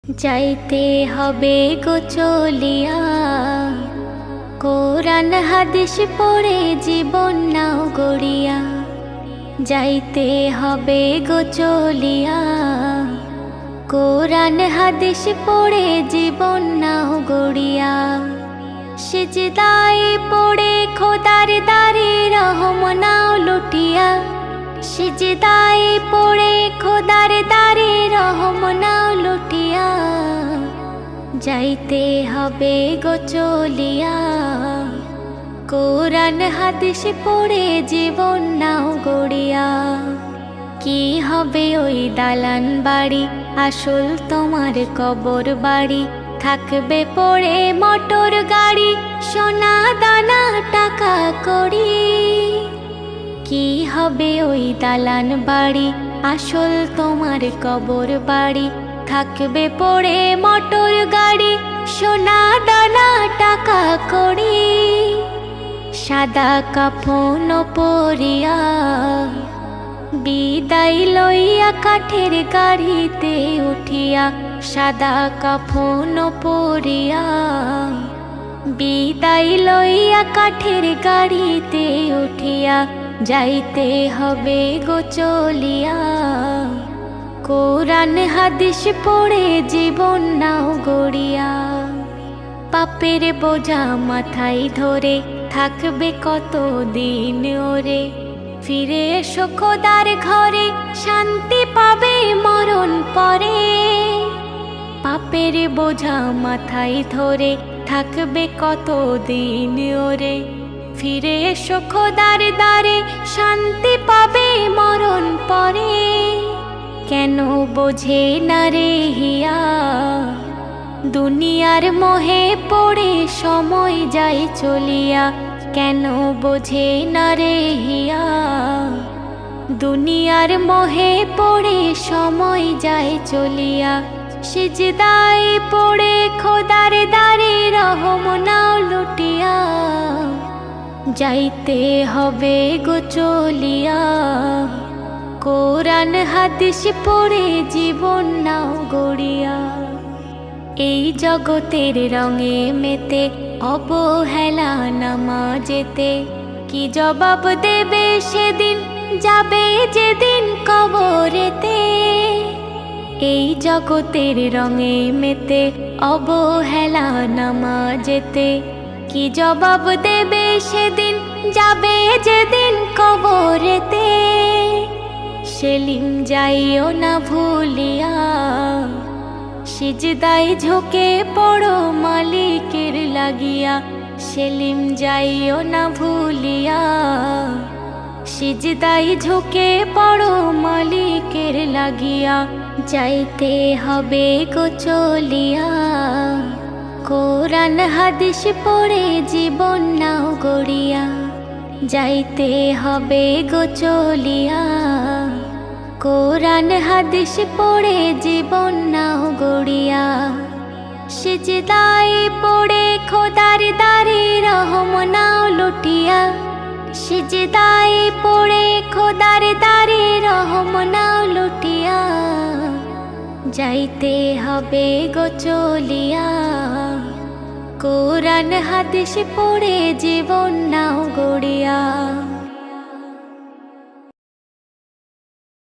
যাইতে হবে গো চলিয়া, কোরআন হাদিস পড়ে জীবন নাও গড়িয়া। যাইতে হবে গো চলিয়া, কোরআন হাদিস পড়ে জীবন নাও গড়িয়া। সিজদায় পড়ে খোদার দারে রহম নাও লুটিয়া। সিজদায় পড়ে খোদার দারে রহম নাও লুটিয়া। যাইতে হবে গো চলিয়া, কোরআন হাদিস পড়ে জীবন নাও গড়িয়া। কি হবে ওই দালান বাড়ি, আসল তোমার কবর বাড়ি। থাকবে পড়ে মোটর গাড়ি, সোনা দানা টাকা কড়ি। কি হবে ওই দালান বাড়ি, আসল তোমার কবর বাড়ি। থাকবে পড়ে মোটর গাড়ি, সোনা দানা টাকা কড়ি। সাদা কাফন পরিয়া, বিদায় লইয়া কাঠের গাড়িতে উঠিয়া। সাদা কাফন পরিয়া, বিদায় লইয়া কাঠের গাড়িতে উঠিয়া। যাইতে হবে গো চলিয়া, কোরআন হাদিস পড়ে জীবন নাও গড়িয়া। পাপের বোঝা মাথায় ধরে থাকবে কত দিন ওরে। ফিরে এসো খোদার ঘরে, শান্তি পাবে মরণ পরে। পাপের বোঝা মাথায় ধরে থাকবে কত দিন ওরে। ফিরে এসো খোদার দ্বারে, শান্তি পাবে মরণ পরে। কেন বোঝে না রে হিয়া, দুনিয়ার মোহে পড়ে সময় যায় চলিয়া। কেন বোঝে না রে হিয়া, দুনিয়ার মোহে পড়ে সময় যায় চলিয়া। সিজদায় পড়ে খোদার দারে রহম নাও লুটিয়া। যাইতে হবে গো চলিয়া, কোরআন হাদিস পড়ে জীবন নাও গড়িয়া। এই জগতের রঙে মেতে অবহেলা নামাজেতে। কি জবাব দেবে সেদিন, যাবে যেদিন কবরেতে। এই জগতের রঙে মেতে অবহেলা নামাজেতে। কি জবাব দেবে সেদিন, যাবে যেদিন কবরেতে। সেলিম যাইও না ভুলিয়া, সিজদায় ঝুঁকে পড়ো মালিকের লাগিয়া। সেলিম যাইও না ভুলিয়া, সিজদায় ঝুঁকে পড়ো মালিকের লাগিয়া। যাইতে হবে গো চলিয়া, কোরআন হাদিস পড়ে জীবন নাও গড়িয়া। যাইতে হবে গো চলিয়া, কোরআন হাদিস পড়ে জীবন নাও গড়িয়া। সিজদায় পড়ে খোদার দারে রহম নাও লুটিয়া। সিজদায় পড়ে খোদার দারে রহম নাও লুটিয়া। যাইতে হবে গো চলিয়া, কোরআন হাদিস পড়ে জীবন নাও গড়িয়া।